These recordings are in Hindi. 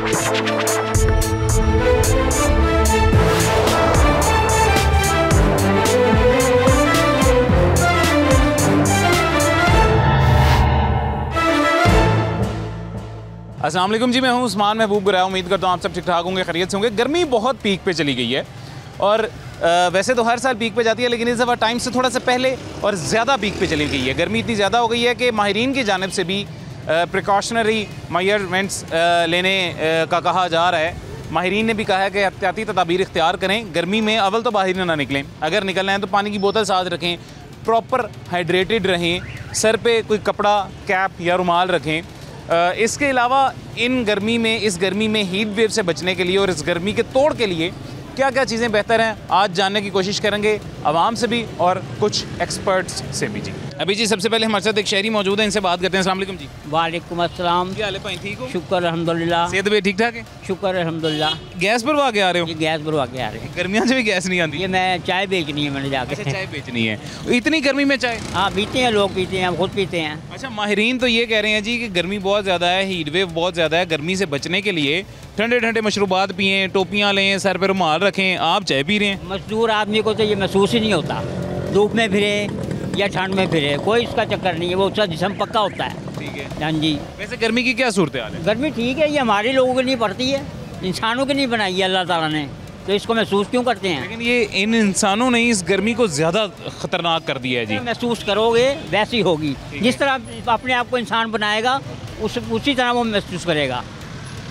अस्सलाम वालेकुम जी, मैं हूं उस्मान महबूब गुराया। उम्मीद करता हूं आप सब ठीक ठाक होंगे, खैरियत से होंगे। गर्मी बहुत पीक पे चली गई है और वैसे तो हर साल पीक पे जाती है, लेकिन इस दफ़ा टाइम से थोड़ा सा पहले और ज़्यादा पीक पे चली गई है। गर्मी इतनी ज़्यादा हो गई है कि माहिरीन की जानिब से भी प्रिकॉशनरी मेजरमेंट्स लेने का कहा जा रहा है। माहिरीन ने भी कहा है कि एहतियाती तदाबीर इख्तियार करें। गर्मी में अव्वल तो बाहर ना निकलें, अगर निकलना है तो पानी की बोतल साथ रखें, प्रॉपर हाइड्रेटेड रहें, सर पे कोई कपड़ा, कैप या रुमाल रखें। इसके अलावा इस गर्मी में हीट वेव से बचने के लिए और इस गर्मी के तोड़ के लिए क्या क्या चीज़ें बेहतर हैं, आज जानने की कोशिश करेंगे, आवाम से भी और कुछ एक्सपर्ट्स से भी। जी अभी जी सबसे पहले हमारे साथ एक शहरी मौजूद है, इनसे बात करते हैं। अस्सलाम वालेकुम जी। वालेकुम अस्सलाम। क्या हाल है भाई, ठीक हो? शुक्र अल्हम्दुलिल्लाह। सेहत भी ठीक ठाक है? शुक्र अल्हम्दुलिल्लाह। गैस भरवा के आ रहे हो? ये गैस भरवा के आ रहे हैं। गर्मियों से भी गैस नहीं आती? ये मैं चाय बेचनी है, मैंने जाके। अच्छा, चाय बेचनी है। इतनी गर्मी में चाय? हाँ, पीते हैं लोग, पीते हैं, हम खुद पीते हैं। अच्छा, माहिरीन तो ये कह रहे हैं जी कि गर्मी बहुत ज़्यादा है, हीट वेव बहुत ज़्यादा है। गर्मी से बचने के लिए ठंडे ठंडे मशरूबात पिएँ, टोपियाँ लें, सर पर रुमाल रखें। आप चाय पी रहे हैं। मजदूर आदमी को तो ये महसूस ही नहीं होता, धूप में फिरे या ठंड में फिरे, कोई इसका चक्कर नहीं है, वो उसका जिस्म पक्का होता है। ठीक है। हाँ जी। वैसे गर्मी की क्या सूरत हाल है? गर्मी ठीक है, ये हमारे लोगों के लिए पड़ती है, इंसानों के लिए बनाई है अल्लाह ताला ने, तो इसको महसूस क्यों करते हैं? लेकिन ये इन इंसानों ने इस गर्मी को ज़्यादा ख़तरनाक कर दिया है जी। महसूस करोगे वैसी होगी, जिस तरह अपने आप को इंसान बनाएगा उसी तरह वो महसूस करेगा।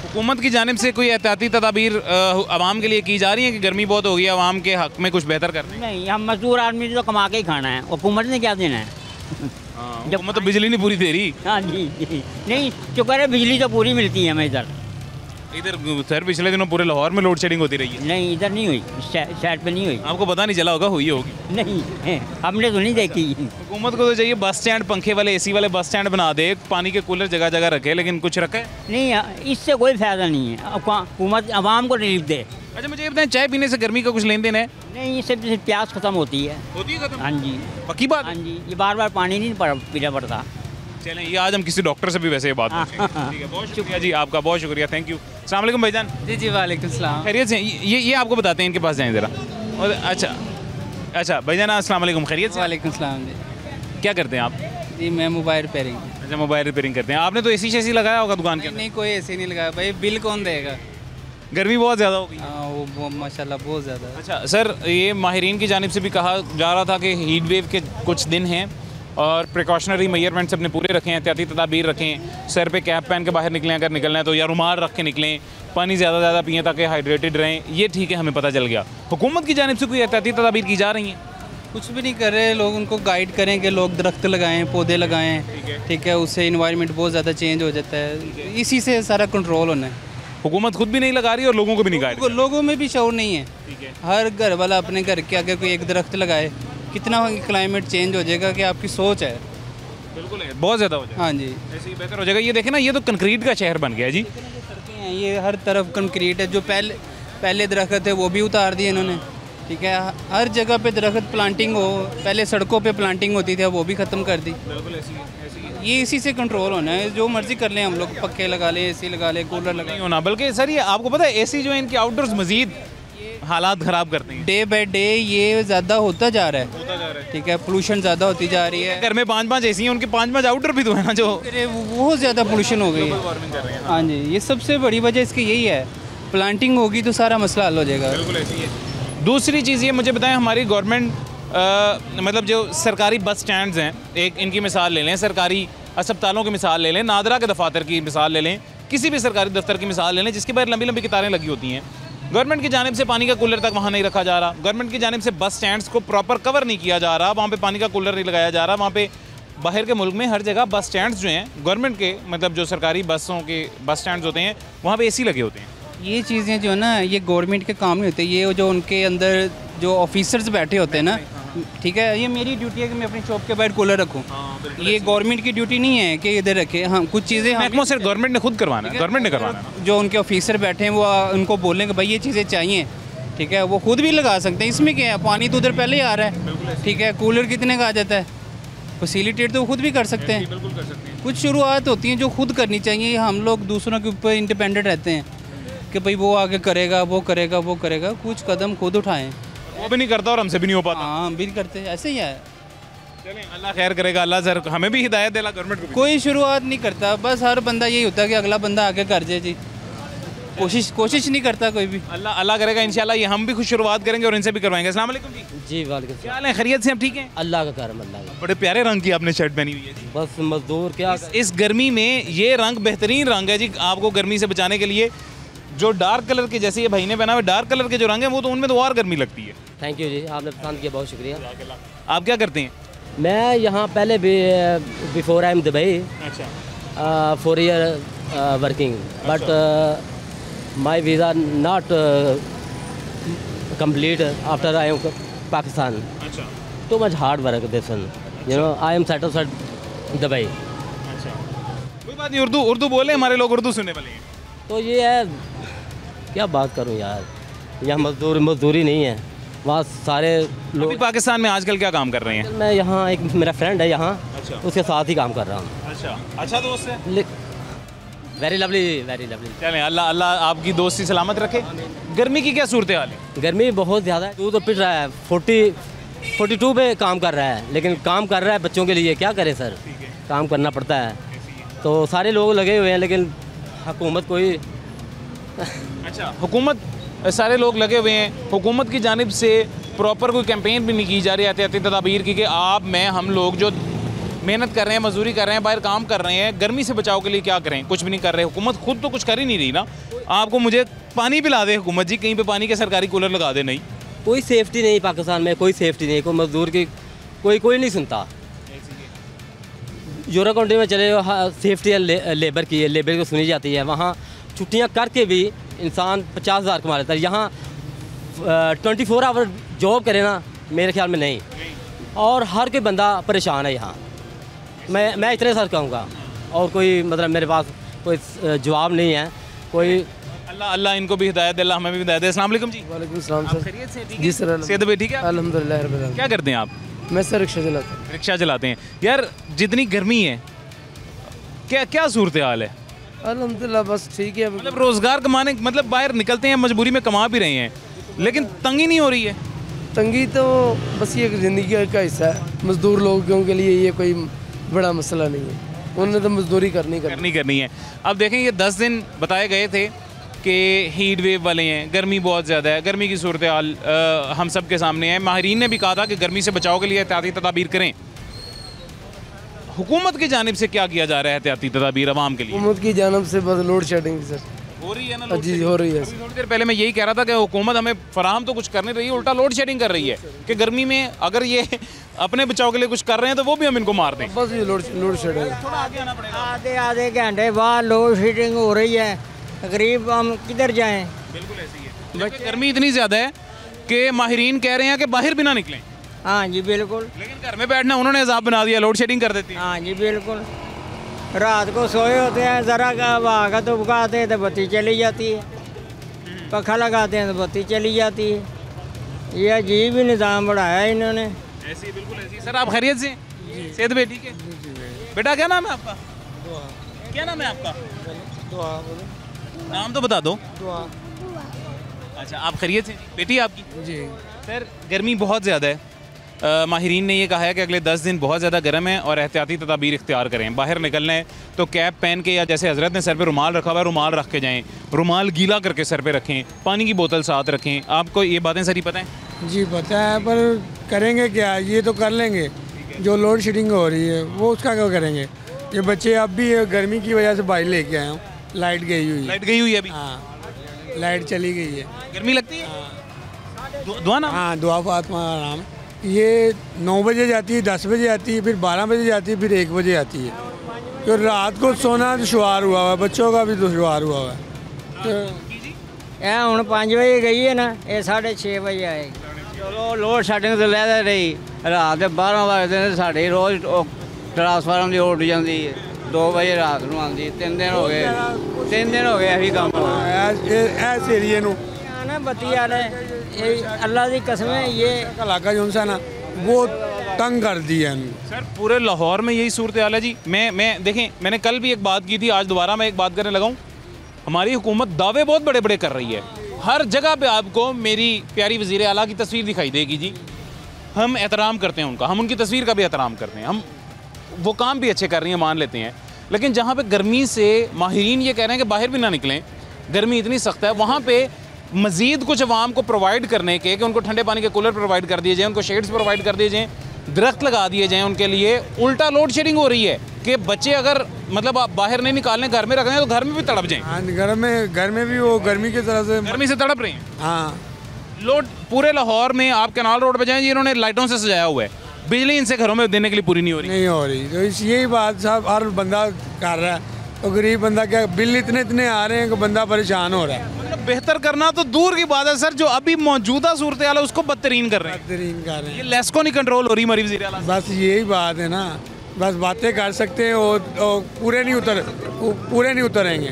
हुकूमत की जानिब से कोई एहतियाती तदाबीर आवाम के लिए की जा रही है कि गर्मी बहुत हो गई है, आवाम के हक़ में कुछ बेहतर करना है? नहीं, हम मजदूर आदमी तो कमा के ही खाना है, हुकूमत ने क्या देना है? हुकूमत तो बिजली नहीं पूरी दे रही। हाँ जी, नहीं शुक्र है बिजली तो पूरी मिलती है हमें इधर। सर पिछले दिनों पूरे लाहौर में लोड शेडिंग होती रही है। नहीं, इधर नहीं हुई, साइड पे नहीं हुई। आपको पता नहीं चला होगा, हुई होगी। नहीं, हमने तो नहीं देखी। हुकूमत को तो चाहिए बस स्टैंड पंखे वाले, एसी वाले बस स्टैंड बना दे, पानी के कूलर जगह जगह रखे, लेकिन कुछ रखा है नहीं। इससे कोई फ़ायदा नहीं है, हुकूमत आवाम को रिलीफ दे। अच्छा, मुझे ये बताएं, चाय पीने से गर्मी का कुछ लेन देन है? नहीं, इससे प्यास ख़त्म होती है। खत्म? हाँ जी, पक्की बात? हाँ जी, ये बार बार पानी नहीं पीना पड़ता। चलें, ये आज हम किसी डॉक्टर से भी वैसे ये बात पूछेंगे। ठीक है, बहुत शुक्रिया जी आपका, बहुत शुक्रिया, थैंक यू। अस्सलाम वालेकुम भाईजान। जी जी, वालेकुम सलाम। खैरियत से? ये आपको बताते हैं, इनके पास जाएं ज़रा। और अच्छा भाईजान, अस्सलाम वालेकुम, खैरियत से? वालेकुम सलाम जी। क्या करते हैं आप? जी मैं मोबाइल रिपेयरिंग। अच्छा, मोबाइल रिपेयरिंग करते हैं। आपने तो एसी शेसी लगाया होगा दुकान के अंदर? नहीं, कोई ऐसे नहीं लगाया भाई, बिल कौन देगा? गर्मी बहुत ज़्यादा हो गई। हाँ, वो माशाल्लाह बहुत ज़्यादा। अच्छा सर, ये माहिरीन की जानिब से भी कहा जा रहा था कि हीट वेव के कुछ दिन हैं और प्रिकॉशनरी मेजरमेंट्स अपने पूरे रखें, एहतियाती तदाबीर रखें, सर पे कैप पहन के बाहर निकलें, अगर निकलना है तो, या रुमाल रख के निकलें, पानी ज़्यादा पिएँ ताकि हाइड्रेटेड रहें। ये ठीक है, हमें पता चल गया। हुकूमत की जानिब से कोई एहतियाती तदाबीर की जा रही हैं? कुछ भी नहीं कर रहे लोग, उनको गाइड करें कि लोग दरख्त लगाएं, पौधे लगाएं। ठीक है, उससे इन्वायरमेंट बहुत ज़्यादा चेंज हो जाता है, इसी से सारा कंट्रोल होना है। हुकूमत खुद भी नहीं लगा रही और लोगों को भी नहीं गाइड। लोगों में भी शऊर नहीं है। हर घर वाला अपने घर के आगे कोई एक दरख्त लगाए, कितना क्लाइमेट चेंज हो जाएगा कि आपकी सोच है। बिल्कुल है, बहुत ज़्यादा हो जाएगा। हाँ जी, ऐसे ही बेहतर हो जाएगा। ये देखें ना, ये तो कंक्रीट का शहर बन गया जी। सड़कें हैं, ये हर तरफ कंक्रीट है। जो पहले दरख्त है वो भी उतार दिए इन्होंने। ठीक है, हर जगह पे दरख्त प्लांटिंग हो, पहले सड़कों पे प्लांटिंग होती थी, वो भी ख़त्म कर दी। बिल्कुल ऐसी ये इसी से कंट्रोल होना है, जो मर्जी कर लें हम लोग, पक्के लगा लें, एसी लगा लें, कूलर लगा नहीं होना। बल्कि सर, ये आपको पता है, एसी जो है इनके आउटडोर्स मजीद हालात ख़राब करते हैं। डे बाय डे ये ज़्यादा होता जा रहा है। ठीक है, पोल्यूशन ज़्यादा होती जा रही है। घर में 5-5 एसी हैं, उनके 5-5 आउटडोर भी तो है ना, जो बहुत ज़्यादा पोल्यूशन हो गई है। हाँ जी, ये सबसे बड़ी वजह इसकी यही है। प्लांटिंग होगी तो सारा मसला हल हो जाएगा। बिल्कुल ऐसी है। दूसरी चीज़ ये मुझे बताएं, हमारी गवर्नमेंट मतलब जो सरकारी बस स्टैंड्स हैं, एक इनकी मिसाल ले लें, सरकारी अस्पतालों की मिसाल ले लें, नादरा के दफातर की मिसाल ले लें, किसी भी सरकारी दफ्तर की मिसाल ले लें, जिसके बाहर लंबी लंबी कतारें लगी होती हैं। गवर्नमेंट की जानिब से पानी का कूलर तक वहाँ नहीं रखा जा रहा, गवर्नमेंट की जानिब से बस स्टैंड्स को प्रॉपर कवर नहीं किया जा रहा, वहाँ पे पानी का कूलर नहीं लगाया जा रहा। वहाँ पे बाहर के मुल्क में हर जगह बस स्टैंड्स जो हैं गवर्नमेंट के, मतलब जो सरकारी बसों के बस स्टैंड्स होते हैं, वहाँ पे एसी लगे होते हैं। ये चीज़ें जो है ना, ये गवर्नमेंट के काम नहीं होते। ये जो उनके अंदर जो ऑफिसर्स बैठे होते हैं ना, ठीक है, ये मेरी ड्यूटी है कि मैं अपनी शॉप के बाहर कूलर रखूँ। ये गवर्नमेंट की ड्यूटी नहीं है कि इधर रखे। हाँ, कुछ चीज़ें महकमों से गवर्नमेंट ने खुद करवाना है, गवर्नमेंट ने करवाना है। जो उनके ऑफिसर बैठे हैं वो उनको बोलें कि भाई ये चीज़ें चाहिए, ठीक है, वो खुद भी लगा सकते हैं। इसमें क्या है, पानी तो उधर पहले ही आ रहा है। ठीक है, कूलर कितने का आ जाता है, फैसिलिटेट तो खुद भी कर सकते हैं। बिल्कुल कर सकते हैं। कुछ शुरुआत होती हैं जो खुद करनी चाहिए। हम लोग दूसरों के ऊपर इंडिपेंडेंट रहते हैं। कि भाई वो आगे करेगा, वो करेगा, वो करेगा। कुछ कदम खुद उठाएं। वो भी नहीं करता और हमसे भी नहीं हो पाता। हाँ, भी करते, ऐसे ही है। चलें, अल्लाह खैर करेगा, अल्लाह सर हमें भी हिदायत देला, गवर्नमेंट को भी। कोई शुरुआत नहीं करता, बस हर बंदा यही होता है कि अगला बंदा आगे कर जाए जी। कोशिश नहीं करता कोई भी। अल्लाह करेगा इंशाल्लाह, ये हम भी कुछ शुरुआत करेंगे और इनसे भी करवाएंगे। अस्सलाम वालेकुम जी। जी वालेकुम क्या हाल है, खैरियत से? आप ठीक हैं? अल्लाह का करम, अल्लाह का। बड़े प्यारे रंग की आपने शर्ट पहनी हुई है जी। बस मजदूर क्या इस गर्मी में ये रंग बेहतरीन रंग है जी, आपको गर्मी से बचाने के लिए। जो डार्क कलर के, जैसे ये भाई ने पहना हुआ डार्क कलर के जो रंग है, वो तो उनमें तो और गर्मी लगती है। थैंक यू जी, आपने पसंद किया, बहुत शुक्रिया। आप क्या करते हैं? मैं यहाँ पहले भी बिफोर आई एम दुबई अच्छा। 4 year working, but my visa not complete after I am Pakistan. अच्छा too much hard work this one, you know, I am satisfied Dubai. अच्छा, कोई बात नहीं, उर्दू बोले, हमारे लोग उर्दू सुनने वाले हैं। तो ये है, क्या बात करूँ यार, यहाँ मजदूरी नहीं है, वहाँ सारे अभी लोग। पाकिस्तान में आजकल क्या काम कर रहे हैं? मैं यहाँ, एक मेरा फ्रेंड है यहाँ, अच्छा। उसके साथ ही काम कर रहा हूँ। अच्छा दोस्त है। Very lovely, very lovely. चलें, अल्लाह आपकी दोस्ती सलामत रखे। गर्मी की क्या सूरत हाल है? गर्मी बहुत ज़्यादा है, तू तो पिट रहा है, 42 पे काम कर रहा है, लेकिन काम कर रहा है बच्चों के लिए, क्या करे सर, काम करना पड़ता है। तो सारे लोग लगे हुए हैं, लेकिन हुकूमत कोई अच्छा, हुकूमत, सारे लोग लगे हुए हैं, हुकूमत की जानिब से प्रॉपर कोई कैंपेन भी नहीं की जा रही एहतियाती तदाबीर की, कि आप, मैं, हम लोग जो मेहनत कर रहे हैं, मजदूरी कर रहे हैं, बाहर काम कर रहे हैं, गर्मी से बचाव के लिए क्या करें? कुछ भी नहीं कर रहे। हुकूमत खुद तो कुछ कर ही नहीं रही ना। आपको मुझे पानी पिला दे हुकूमत जी, कहीं पे पानी के सरकारी कूलर लगा दे। नहीं, कोई सेफ्टी नहीं पाकिस्तान में, कोई सेफ्टी नहीं, कोई मजदूर की कोई नहीं सुनता। यूरो कंट्री में चले सेफ्टी लेबर की है, लेबर को सुनी जाती है। वहाँ छुट्टियाँ करके भी इंसान 50,000 कमा लेता है। यहाँ 24 आवर जॉब करे ना, मेरे ख्याल में नहीं। और हर कोई बंदा परेशान है यहाँ। मैं इतने सर कहूँगा, और कोई मतलब मेरे पास कोई जवाब नहीं है। कोई अल्लाह इनको भी हिदायत दे, अल्लाह हमें भी हिदायत दे। अस्सलाम वालेकुम जी। वालेकुम सलाम आप सर। खैरियत से? ठीक जी है सर, सेहत भी ठीक है? अल्हम्दुलिल्लाह रब्बिल आलमीन। क्या करते हैं आप? मैं सर रिक्शा चलाता हूँ। रिक्शा चलाते हैं। यार जितनी गर्मी है, क्या सूरत हाल है? अल्हम्दुलिल्लाह बस ठीक है। मतलब रोज़गार कमाने, मतलब बाहर निकलते हैं, मजबूरी में कमा भी रहे हैं, लेकिन तंगी नहीं हो रही है? तंगी तो बस ये ज़िंदगी का हिस्सा है। मज़दूर लोगों के लिए ये कोई बड़ा मसला नहीं है, उन्होंने तो मजदूरी करनी है। अब देखें, ये 10 दिन बताए गए थे कि हीट वेव वाले हैं, गर्मी बहुत ज़्यादा है, गर्मी की सूरत हाल हम सब के सामने है। माहिरीन ने भी कहा था कि गर्मी से बचाव के लिए एहतियाती तदाबीर करें। हुकूमत की जानिब से क्या किया जा रहा है एहतियाती तदाबीर आवाम के लिए? हुकूमत की जानिब से बस लोड शेडिंग सर हो रही है ना? जी हो रही है। अभी थोड़ी देर पहले मैं यही कह रहा था कि हुकूमत हमें फराहम तो कुछ कर नहीं रही है, उल्टा लोड शेडिंग कर रही है कि गर्मी में अगर ये अपने बचाव के लिए कुछ कर रहे हैं तो वो भी हम इनको मार दें। बस ये लोड शेडिंग। थोड़ा आगे आना पड़ेगा। आधे घंटे बाद लोड शेडिंग हो रही है, गरीब हम किधर जाएं? बिल्कुल ऐसी है। लेकिन गर्मी इतनी ज़्यादा है कि माहिरीन कह रहे हैं कि बाहर भी ना निकलें। हाँ जी बिल्कुल। लेकिन घर में बैठना उन्होंने अज़ाब बना दिया, लोड शेडिंग कर देती है। हाँ जी बिल्कुल। रात को सोए होते हैं, ज़रा का भागा तो भगाते हैं तो बत्ती चली जाती है, पंखा लगाते हैं तो बत्ती चली जाती है। ये अजीब ही निज़ाम बढ़ाया है इन्होंने। ऐसी बिल्कुल ऐसी। सर आप खैरियत से? सेहत भी ठीक है? बेटा क्या नाम है आपका? क्या नाम है आपका? नाम तो बता दो। अच्छा, आप खैरियत से? बेटी आपकी? जी सर गर्मी बहुत ज़्यादा है, माहिरीन ने ये कहा है कि अगले 10 दिन बहुत ज़्यादा गर्म है और एहतियाती तदाबीर इख्तियार करें। बाहर निकलना है तो कैप पहन के, या जैसे हज़रत ने सर पे रुमाल रखा हुआ है, रुमाल रख के जाएँ, रुमाल गीला करके सर पे रखें, पानी की बोतल साथ रखें। आपको ये बातें सारी पता हैं? जी पता है, पर करेंगे क्या? ये तो कर लेंगे, जो लोड शेडिंग हो रही है वो उसका क्या करेंगे? ये बच्चे अब भी गर्मी की वजह से बाहर लेके आए हूँ, लाइट गई हुई है। लाइट गई हुई है अभी? हाँ, लाइट चली गई है। गर्मी लगती है? दुआ ना? हाँ, दुआ फातिमा नाम। ये 9 बजे जाती है, 10 बजे आती है, फिर 12 बजे जाती है, फिर 1 बजे आती है। तो रात को सोना दुशवार हुआ हुआ है, बच्चों का भी दुशवार हुआ हुआ है। तो ਇਹ ਹੁਣ 5 ਵਜੇ ਗਈ ਹੈ ਨਾ, ਇਹ 6:30 ਵਜੇ ਆਏਗੀ। ਚਲੋ ਲੋਡ ਸ਼ੈਡਿੰਗ ਤੇ ਲੈਦਾ ਰਹੀ, ਰਾਤ ਦੇ 12 ਵਜੇ ਤੇ ਸਾਡੀ ਰੋਜ਼ ਟਰਾਂਸਫਾਰਮ ਦੀ ਉੱਡ ਜਾਂਦੀ ਹੈ, 2 ਵਜੇ ਰਾਤ ਨੂੰ ਆਉਂਦੀ। 3 ਦਿਨ ਹੋ ਗਏ, 3 ਦਿਨ ਹੋ ਗਏ ਇਹੀ ਕੰਮ ਹੋ ਰਿਹਾ। इस एरिए ਨੂੰ ना बत्ती आ रहा है, ये अल्लाह की कसम है। ये इलाका जो सा ना वो तंग कर दिया है। सर पूरे लाहौर में यही सूरत हाल है जी। मैं देखें, मैंने कल भी एक बात की थी, आज दोबारा मैं एक बात करने लगा हूँ। हमारी हुकूमत दावे बहुत बड़े बड़े कर रही है, हर जगह पे आपको मेरी प्यारी वज़ीर आला की तस्वीर दिखाई देगी जी। हम एहतराम करते हैं उनका, हम उनकी तस्वीर का भी एहतराम करते हैं, हम वो काम भी अच्छे कर रही हैं, मान लेते हैं। लेकिन जहाँ पे गर्मी से माहिरीन ये कह रहे हैं कि बाहर भी ना निकलें, गर्मी इतनी सख्त है, वहाँ पे मज़ीद कुछ अवाम को प्रोवाइड करने के, कि उनको ठंडे पानी के कूलर प्रोवाइड कर दिए जाएँ, उनको शेड्स प्रोवाइड कर दिए जाएँ, दरख्त लगा दिए जाएँ उनके लिए, उल्टा लोड शेडिंग हो रही है कि बच्चे अगर मतलब आप बाहर नहीं निकालने, घर में रख रहे हैं तो घर में भी तड़प जाएँ। हाँ, घर में भी वो गर्मी की तरह से गर्मी से तड़प रहे हैं। हाँ, लोड पूरे लाहौर में आप कैनाल रोड पे जाएं जी, इन्होंने लाइटों से सजाया हुआ है, बिजली इनसे घरों में देने के लिए पूरी नहीं हो रही। नहीं हो रही, तो इस यही बात साहब हर बंदा कर रहा है, तो गरीब बंदा क्या, बिल इतने आ रहे हैं कि बंदा परेशान हो रहा है। मतलब बेहतर करना तो दूर की बात है सर, जो अभी मौजूदा सूरत हाल है उसको बदतरीन कर रहे हैं। बेहतरीन कर रहे ये हैं, लेस्को नहीं कंट्रोल हो रही हमारी वज़ीर आला। बस यही बात है ना, बस बातें कर सकते हैं और पूरे नहीं उतरेंगे।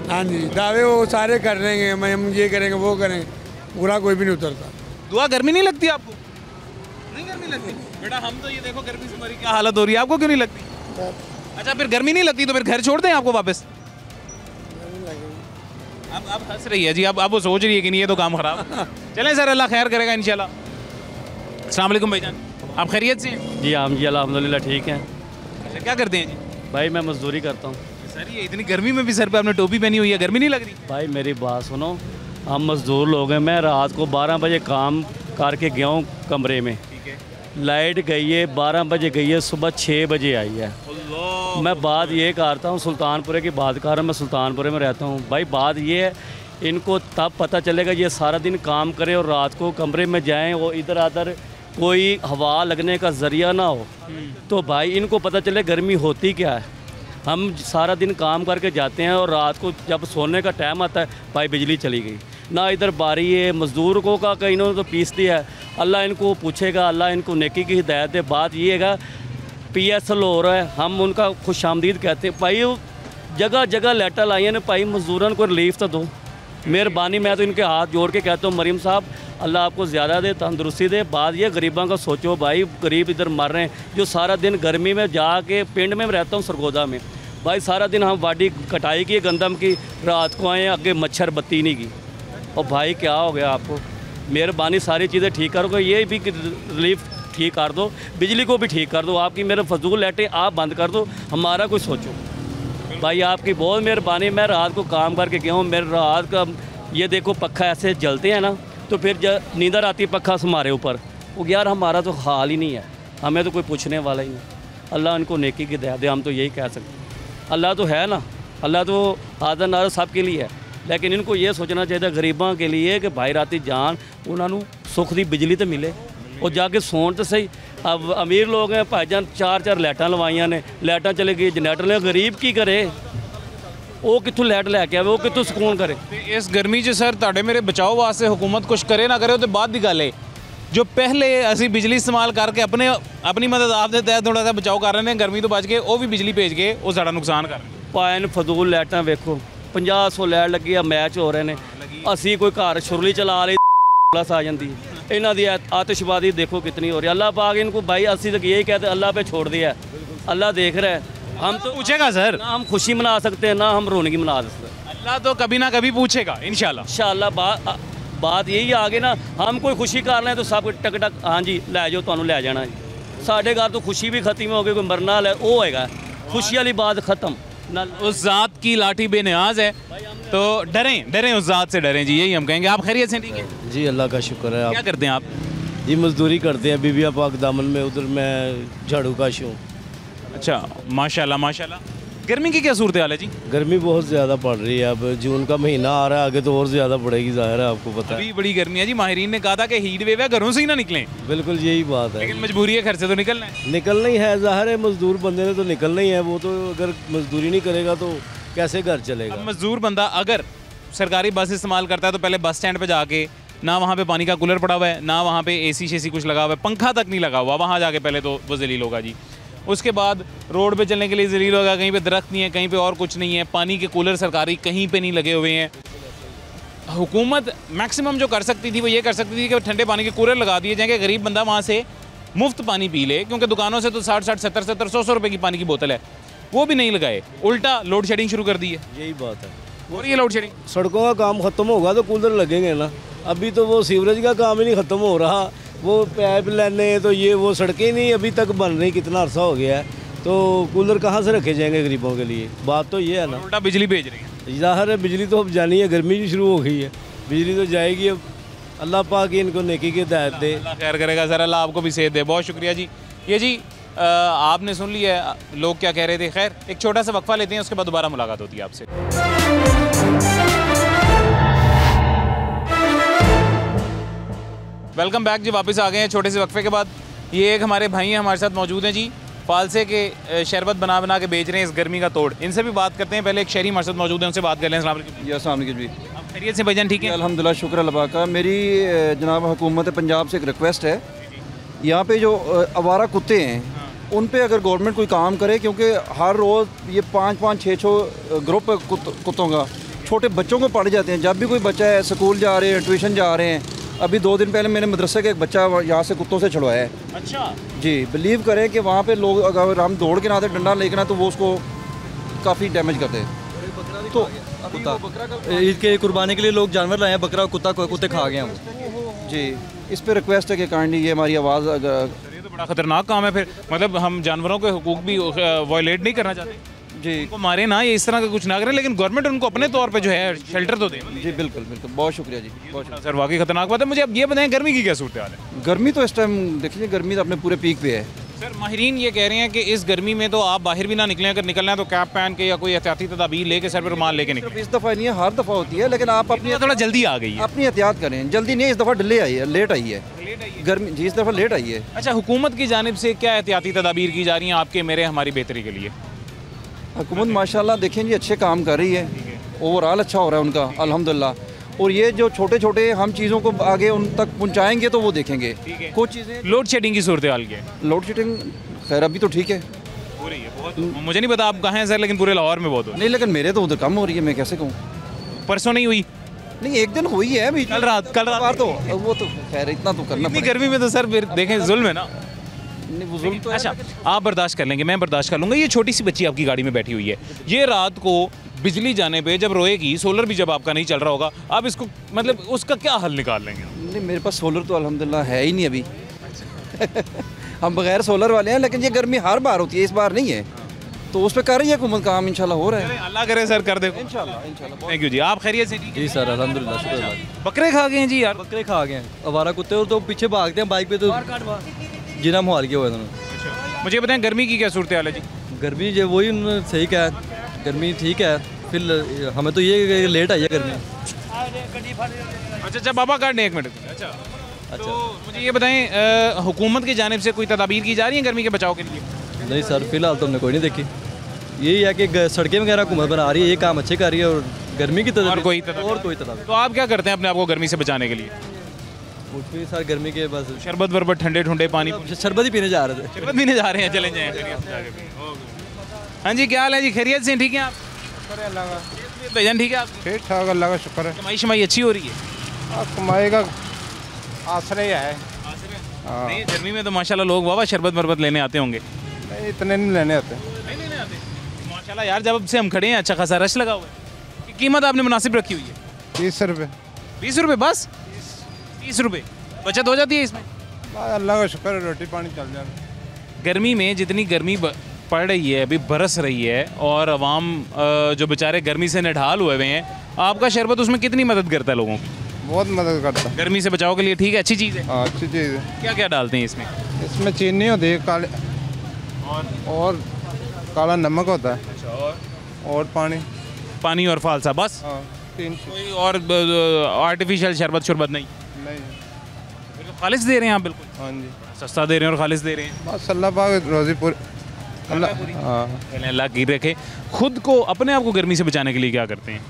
हाँ जी, दावे वो सारे कर रहे हैं, हम ये करेंगे वो करेंगे, पूरा कोई भी नहीं उतरता। दुआ गर्मी नहीं लगती आपको? नहीं गर्मी लगती बेटा, हम तो ये देखो गर्मी से हमारी क्या हालत हो रही है, आपको क्यों नहीं लगती? अच्छा, फिर गर्मी नहीं लगती तो फिर घर छोड़ दें आपको वापस? अब हंस रही है जी, अब वो सोच रही है कि नहीं ये तो काम खराब। चलें सर, अल्लाह खैर करेगा इंशाल्लाह। अस्सलाम वालेकुम भाईजान, आप खैरियत से हैं? जी हम जी अल्हम्दुलिल्लाह ठीक हैं। अच्छा, क्या करते हैं जी? भाई मैं मजदूरी करता हूँ। सर ये इतनी गर्मी में भी सर पे आपने टोपी पहनी हुई है, गर्मी नहीं लग रही? भाई मेरी बात सुनो, हम मजदूर लोग हैं, मैं रात को 12 बजे काम करके गया हूँ कमरे में, ठीक है। लाइट गई है 12 बजे गई है, सुबह 6 बजे आई है। मैं बात ये करता हूँ, सुल्तानपुरे की बात कर रहा हूँ, मैं सुल्तानपुरे में रहता हूँ। भाई बात ये है, इनको तब पता चलेगा ये सारा दिन काम करें और रात को कमरे में जाएं और इधर उधर कोई हवा लगने का ज़रिया ना हो, तो भाई इनको पता चले गर्मी होती क्या है। हम सारा दिन काम करके जाते हैं और रात को जब सोने का टाइम आता है भाई बिजली चली गई, ना इधर बारी है, मज़दूरों का कहीं इन्होंने तो पीस दिया है। अल्लाह इनको पूछेगा, अल्लाह इनको नेकी की हिदायत दे। बात ये है PSL हो रहा है, हम उनका खुशामदीद कहते हैं। भाई जगह जगह लेटर लाई ने, भाई मजदूरों को रिलीफ तो दो, मेहरबानी। मैं तो इनके हाथ जोड़ के कहता हूँ, मरीम साहब अल्लाह आपको ज़्यादा दे, तंदुरुस्ती दे। बात ये गरीबों का सोचो भाई, गरीब इधर मर रहे हैं, जो सारा दिन गर्मी में जाके पिंड में रहता हूँ सरगोदा में, भाई सारा दिन हम वाडी कटाई की गंदम की, रात को आए आगे मच्छर बत्ती नहीं की। और भाई क्या हो गया आपको, मेहरबानी सारी चीज़ें ठीक करो, ये भी रिलीफ ठीक कर दो, बिजली को भी ठीक कर दो, आपकी मेरे फजूल लाइटें आप बंद कर दो, हमारा कुछ सोचो भाई, आपकी बहुत मेहरबानी। मैं रात को काम करके गया हूँ, मेरे रात का ये देखो पक्खा ऐसे जलते हैं ना, तो फिर नींदर आती पक्खा हमारे ऊपर, वो यार हमारा तो हाल ही नहीं है, हमें तो कोई पूछने वाला ही नहीं। अल्लाह उनको नेकी की दया दे, हम तो यही कह सकते हैं। अल्लाह तो है ना, अल्लाह तो आदर नार सब के लिए है, लेकिन इनको ये सोचना चाहिए गरीबों के लिए कि भाई राती जान उन्होंने सुख दी बिजली तो मिले और जाके सोन तो सही। अब अमीर लोग हैं भाईजान, 4-4 लाइटां लवाइयां ने, लाइटां चले गई, जनरेटर ले, गरीब की करे, वो कितों लाइट लैके आवे, वो कितों सुकून करे। इस गर्मी च सर तुहाडे मेरे बचाओ वास्ते हुकूमत कुछ करे ना करे तो बाद की गल है, जो पहले असी बिजली इस्तेमाल करके अपनी मदद आपके तहत थोड़ा सा बचाव कर रहे हैं, गर्मी तो बच के वो भी बिजली भेज के वो साड़ा नुकसान कर रहे हैं। पाए फजूल लाइटां वेखो, 50-100 लाइट लगी है, मैच हो रहे हैं, असी कोई घर शुरली चला रही प्लस आ जाती है, इन्हों की आतिशबाजी देखो कितनी हो रही है। अल्लाह पाक इनको भाई असी तो यही कहते अल्लाह पे छोड़ दिया है, अल्लाह देख रहा है। हम तो पूछेगा सर, ना हम खुशी मना सकते हैं ना हम रोनगी मना सकते हैं, अल्लाह तो कभी ना कभी पूछेगा इंशाल्लाह। इंशाल्लाह। बात यही आगे ना, हम कोई खुशी कर रहे हैं तो सब टक टक हाँ जी लै जाओ, तुहानू लै जाना जी। साढ़े घर तो खुशी भी खत्म हो गई, कोई मरना है वो होएगा, खुशी वाली बात खत्म ना। उस ज़ात की लाठी बेनियाज है, तो डरें उस ज़ात से डरें जी, यही हम कहेंगे। आप खैरियत से? ठीक है जी, अल्लाह का शुक्र है। क्या आप करते हैं आप? जी मजदूरी करते हैं बीबिया पाक दामन में, उधर मैं झाड़ू काश हूँ। अच्छा, माशाल्लाह माशाल्लाह। गर्मी की क्या सूरत हाल है जी? गर्मी बहुत ज़्यादा पड़ रही है, अब जून का महीना आ रहा है, आगे तो और ज़्यादा पड़ेगी, ज़ाहिर है आपको पता है। अभी बड़ी गर्मी है जी, माहिरीन ने कहा था कि हीट वेव है, घरों से ही ना निकलें। बिल्कुल यही बात है, लेकिन मजबूरी है, घर से तो निकलना है। निकलना ही है, ज़ाहिर है मजदूर बंदे ने तो निकलना ही है, वो तो अगर मजदूरी नहीं करेगा तो कैसे घर चलेगा। अब मजदूर बंदा अगर सरकारी बस इस्तेमाल करता है तो पहले बस स्टैंड पर जाके, ना वहाँ पे पानी का कूलर पड़ा हुआ है, ना वहाँ पे AC शेसी कुछ लगा हुआ है, पंखा तक नहीं लगा हुआ, वहाँ जाके पहले तो वो जलील होगा जी। उसके बाद रोड पे चलने के लिए जलील होगा, कहीं पे दरख्त नहीं है, कहीं पे और कुछ नहीं है, पानी के कूलर सरकारी कहीं पे नहीं लगे हुए हैं। हुकूमत मैक्सिमम जो कर सकती थी वो ये कर सकती थी कि ठंडे पानी के कूलर लगा दिए जाएंगे, गरीब बंदा वहाँ से मुफ्त पानी पी ले, क्योंकि दुकानों से तो 60-60, 70-70, 100-100 रुपये की पानी की बोतल है, वो भी नहीं लगाए, उल्टा लोड शेडिंग शुरू कर दी है। यही बात है। हो रही है लोड शेडिंग? सड़कों का काम ख़त्म होगा तो कूलर लगेंगे ना। अभी तो वो सीवरेज का काम ही नहीं ख़त्म हो रहा, वो पाइप लेने तो ये वो सड़कें नहीं अभी तक बन रही, कितना अरसा हो गया है, तो कूलर कहाँ से रखे जाएंगे गरीबों के लिए? बात तो ये है ना। उल्टा बिजली भेज रही है। ज़ाहिर है बिजली तो अब जानी है, गर्मी भी शुरू हो गई है, बिजली तो जाएगी अब। अल्लाह पाक इनको नेकी की हिदायत दे। अल्लाह खैर करेगा सर, अल्लाह आपको भी सेहत दे। बहुत शुक्रिया जी। ये जी आपने सुन लिया लोग क्या कह रहे थे। खैर एक छोटा सा वक्फा लेते हैं, उसके बाद दोबारा मुलाकात होती है आपसे। वेलकम बैक जी, वापस आ गए हैं छोटे से वक्फे के बाद। ये एक हमारे भाई हैं हमारे साथ मौजूद हैं जी, फालसे के शरबत बना बना के बेच रहे हैं इस गर्मी का तोड़। इनसे भी बात करते हैं। पहले एक शहरी हमारे साथ मौजूद हैं, उनसे बात कर लें। अस्सलाम वालेकुम। अस्सलाम वालेकुम जी। आप खैरियत से भाईजान? ठीक है अल्हम्दुलिल्लाह, शुक्र अल्लाह का। मेरी जनाब हुकूमत पंजाब से एक रिक्वेस्ट है, यहाँ पे जो आवारा कुत्ते हैं उन पे अगर गवर्नमेंट कोई काम करे, क्योंकि हर रोज़ ये 5-5, 6-6 ग्रुप कुत्तों का छोटे बच्चों को पड़ जाते हैं। जब भी कोई बच्चा है स्कूल जा रहे हैं, ट्यूशन जा रहे हैं, अभी 2 दिन पहले मैंने मदरसे का एक बच्चा यहाँ से कुत्तों से छुड़वाया है। अच्छा जी, बिलीव करें कि वहाँ पे लोग अगर हम दौड़ के ना आते डंडा लेके ना, तो वो उसको काफ़ी डैमेज करते हैं। तो कुत्ता ईद के कुर्बानी के लिए लोग जानवर लाए हैं, बकरा कुत्ते खा गए हैं वो। जी, इस पे रिक्वेस्ट है कि काइंडली ये हमारी आवाज़ अगर बड़ा खतरनाक काम है। फिर मतलब हम जानवरों के हुकूक भी वायलेट नहीं करना चाहते जी, उनको मारे ना, ये इस तरह का कुछ ना करें, लेकिन गवर्नमेंट उनको अपने तौर पे जो है शेल्टर तो दे। जी बिल्कुल बिल्कुल, बहुत शुक्रिया जी, बहुत शुक्रिया सर। वाकई खतरनाक बात है। मुझे अब ये बताएं गर्मी की क्या सूरत हाल है? गर्मी तो इस टाइम देखिए, गर्मी तो अपने पूरे पीक पे है सर। माहिरीन ये कह रहे हैं कि इस गर्मी में तो आप बाहर भी ना निकलें, अगर निकलना है तो कैप पहन के या कोई एहतियाती तदाबीर लेके सर पर रुमाल लेके निकलें। इस दफ़ा नहीं है, हर दफ़ा होती है, लेकिन आप अपनी थोड़ा जल्दी आ गई है, अपनी एहतियात करें। जल्दी नहीं, इस दफ़ा डिले आई है, लेट आई है गर्मी जी, इस दफ़ा लेट आई है। अच्छा, हुकूमत की जानिब से क्या एहतियाती तदाबीर की जा रही हैं आपके मेरे हमारी बेहतरी के लिए? हुकूमत माशाल्लाह देखें जी अच्छे काम कर रही है, ओवरऑल अच्छा हो रहा है उनका अल्हम्दुलिल्लाह। और ये जो छोटे छोटे हम चीज़ों को आगे उन तक पहुँचाएंगे तो वो देखेंगे। कुछ चीज़ें लोड शेडिंग की सूरत हाल क्या है? लोड शेडिंग खैर अभी तो ठीक है हो रही है बहुत। मुझे नहीं पता आप कहाँ हैं सर, लेकिन पूरे लाहौर में बहुत हो। नहीं, लेकिन मेरे तो उधर कम हो रही है, मैं कैसे कहूँ। परसों नहीं हुई? नहीं, एक दिन हुई है अभी, कल रात तो वो तो खैर इतना तो करना इतनी गर्मी में तो सर फिर देखें जुल्म है ना। नहीं, वो जुल्म तो है। अच्छा, आप बर्दाश्त कर लेंगे, मैं बर्दाश्त कर लूँगा। ये छोटी सी बच्ची आपकी गाड़ी में बैठी हुई है, ये रात को बिजली जाने पे जब रोएगी, सोलर भी जब आपका नहीं चल रहा होगा, आप इसको मतलब उसका क्या हल निकाल लेंगे? नहीं, मेरे पास सोलर तो अल्हम्दुलिल्लाह है ही नहीं अभी। हम बगैर सोलर वाले हैं, लेकिन ये गर्मी हर बार होती है, इस बार नहीं है, तो उस पर कर रही है हुकूमत काम, इंशाल्लाह हो रहा है। अल्लाह करे सर, कर दे इंशाल्लाह इंशाल्लाह। थैंक यू जी। आप खैरियत से? जी सर, अल्हम्दुलिल्लाह, शुक्र। बकरे खा गए हैं जी यार? बकरे खा गए हैं, आवारा कुत्ते, और तो पीछे भागते हैं बाइक पे, तो जिना मुहाल किया हुआ है उन्होंने। मुझे बताएं गर्मी की क्या सूरत हाल है जी? गर्मी जो वही उन्होंने सही कहा, गर्मी ठीक है, फिर हमें तो ये लेट आई है गर्मी। अच्छा बाबा काट दें 1 मिनट। अच्छा, तो मुझे ये बताएं हुकूमत की जानिब से कोई तदाबीर की जा रही है गर्मी के बचाव के लिए? नहीं सर, फिलहाल तो हमने कोई नहीं देखी। यही है कि सड़कें वगैरह हुकूमत बना रही है, ये काम अच्छे कर रही है, और गर्मी की और कोई तदाबीर। तो आप क्या करते हैं अपने आप को गर्मी से बचाने के लिए? कुछ भी सर, गर्मी के बस शरबत वरबत, ठंडे ठंडे पानी? शरबत ही पीने जा रहे थे। शरबत पीने जा रहे हैं, चले जाएं। हाँ जी, क्या हाल है जी? खैरियत से? ठीक है आप? भैया ठीक है आप? ठीक ठाक, अल्लाह का शुक्र है। कमाई शमाई अच्छी हो रही है? कमाई का आसरे है। नहीं, गर्मी में तो माशाल्लाह लोग बाबा शरबत वरबत लेने आते होंगे। नहीं, इतने नहीं लेने आते। नहीं लेने आते माशाल्लाह यार, जब से हम खड़े हैं अच्छा खासा रश लगा हुआ है। कीमत आपने मुनासिब रखी हुई है? 30 रुपये। 20 रुपये बस? 30 रुपये बचत हो जाती है इसमें? अल्लाह का शुक्र है, रोटी पानी चल जाए। गर्मी में जितनी गर्मी पड़ रही है, अभी बरस रही है, और अवाम जो बेचारे गर्मी से निढाल हुए हुए हैं, आपका शरबत उसमें कितनी मदद करता है लोगों की? बहुत मदद करता है गर्मी से बचाव के लिए। ठीक है, अच्छी चीज़ है। हाँ, अच्छी चीज़ है। क्या क्या डालते हैं इसमें? इसमें चीनी होती है, काले और काला नमक होता है। अच्छा, और पानी और फालसा, बस? हाँ, 3 कोई और आर्टिफिशियल शरबत शुरबत नहीं? बिल्कुल खालिस दे रहे हैं आप? बिल्कुल हाँ जी, सस्ता दे रहे हैं और खालिस दे रहे हैं। बस अल्लाह पाक रोज़ी पूरी अल्लाह की रखे। खुद को अपने आप को गर्मी से बचाने के लिए क्या करते हैं?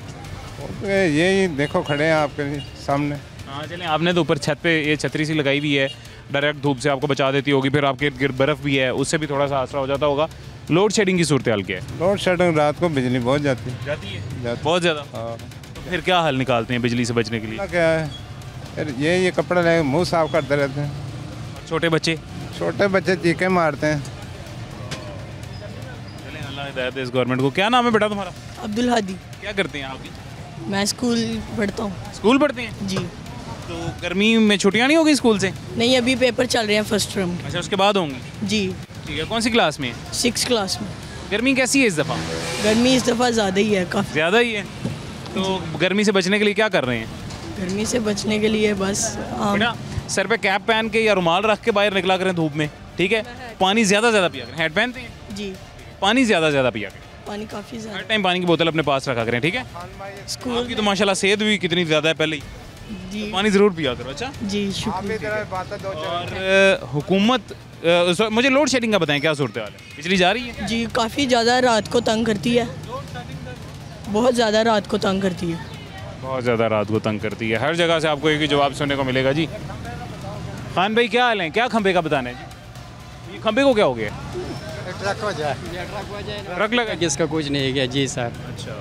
यही देखो, खड़े हैं आपके सामने। हाँ चलें, आपने तो ऊपर छत पे ये छतरी सी लगाई हुई है, डायरेक्ट धूप से आपको बचा देती होगी, फिर आपके गिर बर्फ़ भी है, उससे भी थोड़ा सा आसरा हो जाता होगा। लोड शेडिंग की सूरत हाल क्या है? लोड शेडिंग, रात को बिजली बहुत जाती है। बहुत ज़्यादा? हाँ। तो फिर क्या हल निकालते हैं बिजली से बचने के लिए? क्या है, फिर ये कपड़ा ले मुँह साफ करते रहते हैं। छोटे बच्चे चीखे मारते हैं। अल्लाह हिदायत दे इस गवर्नमेंट को। क्या नाम है बेटा तुम्हारा? अब्दुल हादी। क्या करते हैं आप? मैं स्कूल पढ़ता हूँ। स्कूल पढ़ते हैं जी। तो गर्मी में छुट्टियाँ नहीं होगी स्कूल से? नहीं, अभी पेपर चल रहे हैं फर्स्ट टर्म। अच्छा, उसके बाद होंगी? जी। ठीक है, कौन सी क्लास में? 6th क्लास में। गर्मी कैसी है इस दफ़ा? गर्मी इस दफ़ा ज़्यादा ही है, काफ़ी ज़्यादा ही है। तो गर्मी से बचने के लिए क्या कर रहे हैं? गर्मी से बचने के लिए बस बेटा सर पे कैप पहन के या रुमाल रख के बाहर निकला करें धूप में, ठीक है? पानी ज़्यादा पिया करें। हेड पहनते हैं? जी। पानी ज़्यादा पिया करें। पानी काफ़ी ज़्यादा। हर टाइम पानी की बोतल अपने पास रखा करें, ठीक है? स्कूल की तो माशाल्लाह सेहत भी कितनी ज़्यादा है पहले ही। जी। तो पानी ज़रूर पिया करो। अच्छा जी, शुक्रिया। और हुकूमत मुझे लोड शेडिंग का बताएं, क्या सूरत हाल है? बिजली जा रही है? जी, काफ़ी ज़्यादा रात को तंग करती है, बहुत ज़्यादा रात को तंग करती है। बहुत ज़्यादा रात को तंग करती है। हर जगह से आपको एक ही जवाब सुनने को मिलेगा जी। खान भाई क्या हाल है? क्या खंबे का बताना है जी? ये खंबे को क्या हो गया? ट्रक लगा? किसका कुछ नहीं गया जी सर। अच्छा,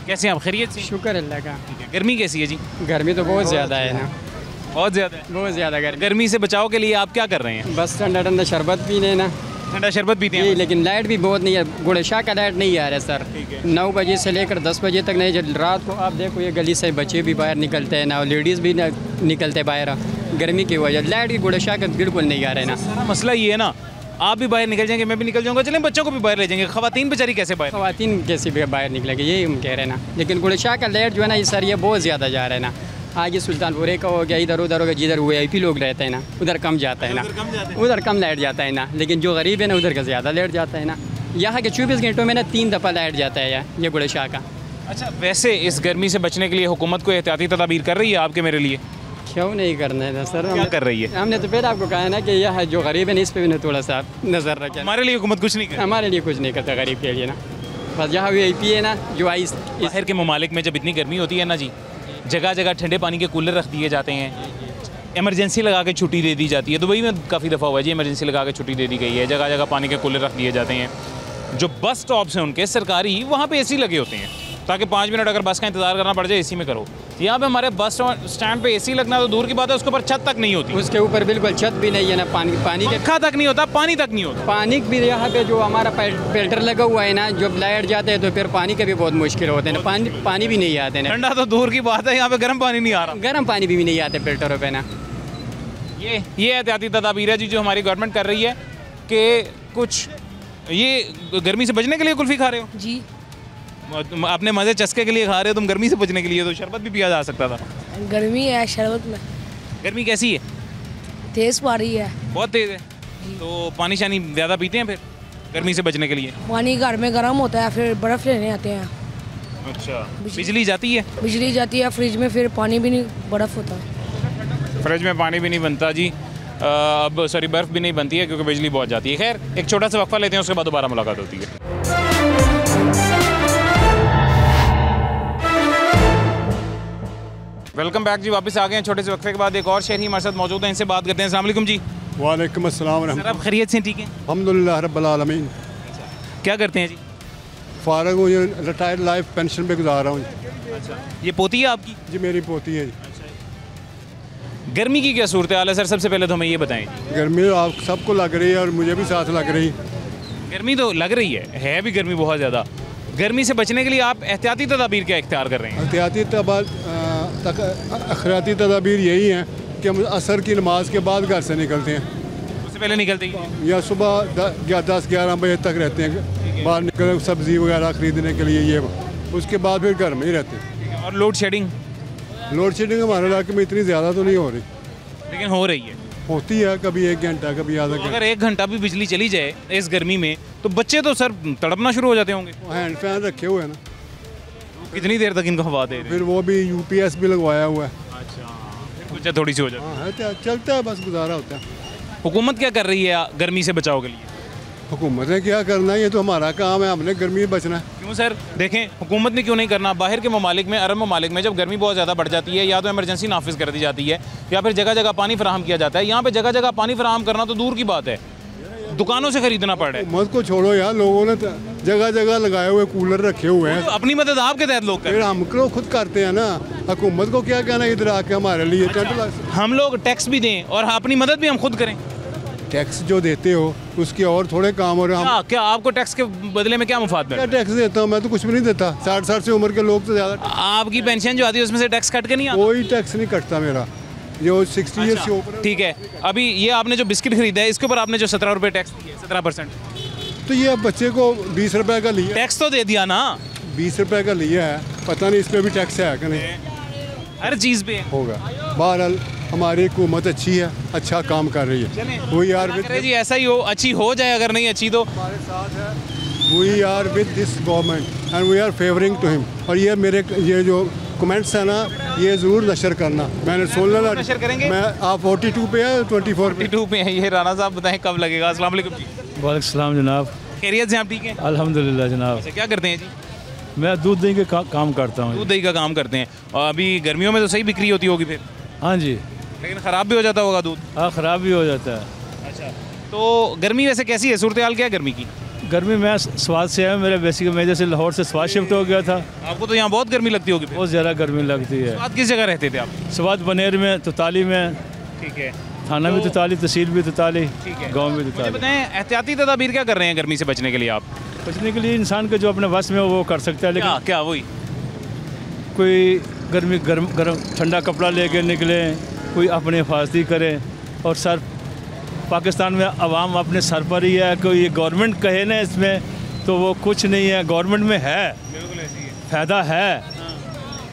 कैसे हैं आप? खैरियत से? शुक्र अल्लाह का। गर्मी कैसी है जी? गर्मी तो बहुत ज़्यादा है ना, बहुत ज़्यादा है। बहुत ज़्यादा गर्मी। गर्मी से बचाव के लिए आप क्या कर रहे हैं? बस ठंडा ठंडा शरबत पीने ना। ठंडा शरबत पीते हैं? लेकिन लाइट भी बहुत नहीं है, गुड़शा का लाइट नहीं आ रहा है सर। 9 बजे से लेकर 10 बजे तक नहीं। जब रात को आप देखो ये गली से बच्चे भी बाहर निकलते हैं ना, और लेडीज़ भी निकलते बाहर गर्मी की वजह। लाइट की गुड़शा का बिल्कुल नहीं आ रहा है ना। सारा मसला ये है ना, आप भी बाहर निकल जाएंगे, मैं भी निकल जाऊंगा, चलें बच्चों को भी बाहर ले जाएंगे, खवातीन बेचारी कैसे बाहर? खवातीन कैसे भी बाहर निकलेंगे, यही हम कह रहे हैं ना। लेकिन गुड़शा का लाइट जो है ना ये सर ये बहुत ज़्यादा जा रहा है ना। आगे सुल्तानपुरे का हो गया, इधर उधर हो गया, जिधर VIP लोग रहते हैं ना उधर कम जाता है ना, उधर कम लाइट जाता है ना। लेकिन जो गरीब है ना उधर का ज़्यादा लाइट जाता है ना। यहाँ के 24 घंटों में ना 3 दफ़ा लाइट जाता है ये गुड़शा का। अच्छा, वैसे इस गर्मी से बचने के लिए हुकूमत को एहतियाती तदाबीर कर रही है आपके मेरे लिए? क्यों नहीं करना है सर? क्या कर रही है? हमने तो पहले आपको कहा है ना कि यह जो गरीब है ना इस पर भी ना थोड़ा सा नज़र रखें। हमारे लिए हुकूमत कुछ नहीं करती? हमारे लिए कुछ नहीं करता गरीब के लिए ना। बस जहाँ VIP है ना जो आई बाहर के ममालिक में जब इतनी गर्मी होती है ना जी, जगह जगह ठंडे पानी के कूलर रख दिए जाते हैं, इमरजेंसी लगा के छुट्टी दे दी जाती है। दुबई में काफ़ी दफ़ा हुआ है जी, इमरजेंसी लगा के छुट्टी दे दी गई है। जगह जगह पानी के कूलर रख दिए जाते हैं। जो बस स्टॉप्स हैं उनके सरकारी, वहाँ पे AC लगे होते हैं ताकि 5 मिनट अगर बस का इंतज़ार करना पड़ जाए AC में करो। यहाँ पे हमारे बस स्टैंड पे AC लगना तो दूर की बात है, उसके ऊपर छत तक नहीं होती। उसके ऊपर बिल्कुल छत भी नहीं है ना, पानी के पंखा तक नहीं होता, पानी तक नहीं होता। पानी भी यहाँ पे जो हमारा फिल्टर लगा हुआ है ना, जब लाइट जाते हैं तो फिर पानी के भी बहुत मुश्किल होते हैं ना। पानी भी नहीं आते ना। ठंडा तो दूर की बात है, यहाँ पे गर्म पानी नहीं आ रहा। गर्म पानी भी नहीं आते फिल्टरों पे ना। ये एहतियाती तदाबीर है जी जो हमारी गवर्नमेंट कर रही है कि कुछ ये गर्मी से बचने के लिए कुल्फ़ी खा रहे हो जी? अपने मज़े चस्के के लिए खा रहे हो तुम, गर्मी से बचने के लिए तो शरबत भी पिया जा सकता था। गर्मी है शरबत में। गर्मी कैसी है? तेज़ पा रही है। बहुत तेज़ है। तो पानी शानी ज़्यादा पीते हैं फिर गर्मी से बचने के लिए? पानी घर में गर्म होता है, फिर बर्फ़ लेने आते हैं। अच्छा, बिजली जाती है? बिजली जाती है, फ्रिज में फिर पानी भी नहीं, बर्फ़ होता है। फ्रिज में पानी भी नहीं बनता जी, अब सॉरी बर्फ़ भी नहीं बनती है क्योंकि बिजली बहुत जाती है। खैर एक छोटा सा वक्फा लेते हैं, उसके बाद दोबारा मुलाकात होती है। वेलकम बैक जी, वापस आ गए हैं छोटे से वक्फे के बाद। एक और शहरी हमारे साथ मौजूद हैं, इनसे बात करते हैं। अस्सलाम वालेकुम जी। वालेकुम अस्सलाम। सर आप खैरियत से ठीक हैं? अल्हम्दुलिल्लाह रब्बिल आलमीन। क्या करते हैं जी? फारग हूँ, रिटायर्ड लाइफ पेंशन पे गुजार रहा हूँ। अच्छा, ये पोती है आपकी? जी मेरी पोती है जी। गर्मी की क्या सूरत हाल है सर? सबसे पहले तो हमें ये बताएं। गर्मी आप सबको लग रही है और मुझे भी साथ लग रही। गर्मी तो लग रही है भी गर्मी बहुत ज़्यादा। गर्मी से बचने के लिए आप एहतियाती तदाबीर क्या इख्तियार कर रहे हैं? एहतियाती तदाबीर यही है कि हम असर की नमाज के बाद घर से निकलते हैं। उससे पहले निकलते ही? या सुबह 10-11 बजे तक रहते हैं बाहर निकल, सब्ज़ी वगैरह ख़रीदने के लिए। ये उसके बाद फिर घर में ही रहते हैं। और लोड शेडिंग? लोड शेडिंग हमारे इलाके में इतनी ज़्यादा तो नहीं हो रही, लेकिन हो रही है। होती है कभी 1 घंटा कभी आधा घंटा। अगर 1 घंटा भी बिजली चली जाए इस गर्मी में तो बच्चे तो सर तड़पना शुरू हो जाते होंगे। हैंड फैन रखे हुए हैं ना, कितनी देर तक इनको हवा दे रहे हैं? फिर वो भी UPS भी लगवाया हुआ है। अच्छा, कुछ थोड़ी सी हो जाती है, चलता है बस, गुजारा होता है। हुकूमत क्या कर रही है गर्मी से बचाव के लिए? हुकूमत ने क्या करना है, ये तो हमारा काम है, हमने गर्मी में बचना है। क्यों सर? देखें हुकूमत ने क्यों नहीं करना। बाहर के ममालिक में, अरब ममालिक में जब गर्मी बहुत ज़्यादा बढ़ जाती है या तो इमरजेंसी नाफिज कर दी जाती है या फिर जगह जगह पानी फराहम किया जाता है। यहाँ पे जगह जगह पानी फराहम करना तो दूर की बात है, दुकानों से खरीदना पड़ रहा है। हुकूमत को छोड़ो यार, लोगों ने जगह जगह लगाए हुए कूलर रखे हुए हैं। तो अपनी मदद आपके तहत लोग फिर हम लोग खुद करते हैं ना। हुकूमत को क्या कहना इधर आके हमारे लिए। हम लोग टैक्स भी दें और अपनी मदद भी हम खुद करें। टैक्स जो देते हो उसके और थोड़े काम हो रहे हैं। क्या आपको टैक्स के बदले में क्या मुफाद मिल रहा है? क्या टैक्स देता हूँ मैं? तो कुछ भी नहीं देता। 60 साल से उम्र के लोग तो ज़्यादा। आपकी पेंशन जो आती है उसमें से टैक्स कट के नहीं आता? कोई टैक्स नहीं कटता मेरा, जो 60 ईयर्स के ऊपर। ठीक है, अभी ये आपने जो बिस्किट खरीदा है इसके ऊपर आपने जो 17 रुपये टैक्स दिया, 17%, तो ये बच्चे को 20 रुपये का लिया। टैक्स तो दे दिया ना? 20 रुपये का लिया है, पता नहीं इस पर भी टैक्स है कि नहीं। हर चीज़ पे होगा। बहरहाल हमारी हुकूमत अच्छी है, अच्छा काम कर रही है। वी आर विद जी, ऐसा ही हो, अच्छी हो जाए, अगर नहीं अच्छी तो हमारे साथ है। We are with this government and we are favouring to him. और ये जो कमेंट्स है ना, ये ज़रूर नशर करना। मैंने सुन लिया, नशर करेंगे। मैं आप 42 पे है, 24 पे है। ये राना साहब बताएं कब लगेगा? अस्सलाम वालेकुम जी। वालेकुम सलाम जनाब। खैरियत से आप ठीक हैं? अल्हम्दुलिल्लाह जनाब। अच्छा, क्या करते हैं जी? मैं दूध दही का काम करता हूँ। दूध दही का काम करते हैं। और अभी गर्मियों में तो सही बिक्री होती होगी फिर? हाँ जी। लेकिन ख़राब भी हो जाता होगा दूध? हाँ, ख़राब भी हो जाता है। अच्छा, तो गर्मी वैसे कैसी है? सूरत हाल क्या है गर्मी की? गर्मी में स्वाद से है मेरा, बेसिक मैं जैसे लाहौर से स्वाद शिफ्ट हो गया था। आपको तो यहाँ बहुत गर्मी लगती होगी? बहुत ज़्यादा गर्मी लगती है। स्वाद किस जगह रहते थे आप? स्वाद बनेर में, तुताली में। ठीक है। थाना भी तुताली, तहसील भी तुताली, गाँव भी मुझे तुताली। बताएं, एहतियाती तदाबीर क्या कर रहे हैं गर्मी से बचने के लिए आप? बचने के लिए इंसान को जो अपने बस में वो कर सकता है। लेकिन क्या वही कोई गर्म ठंडा कपड़ा लेके निकले, कोई अपने हिफाजती करे। और सर पाकिस्तान में आवाम अपने सर पर ही है। कोई ये गवर्नमेंट कहे ना इसमें, तो वो कुछ नहीं है। गवर्नमेंट में है फ़ायदा है।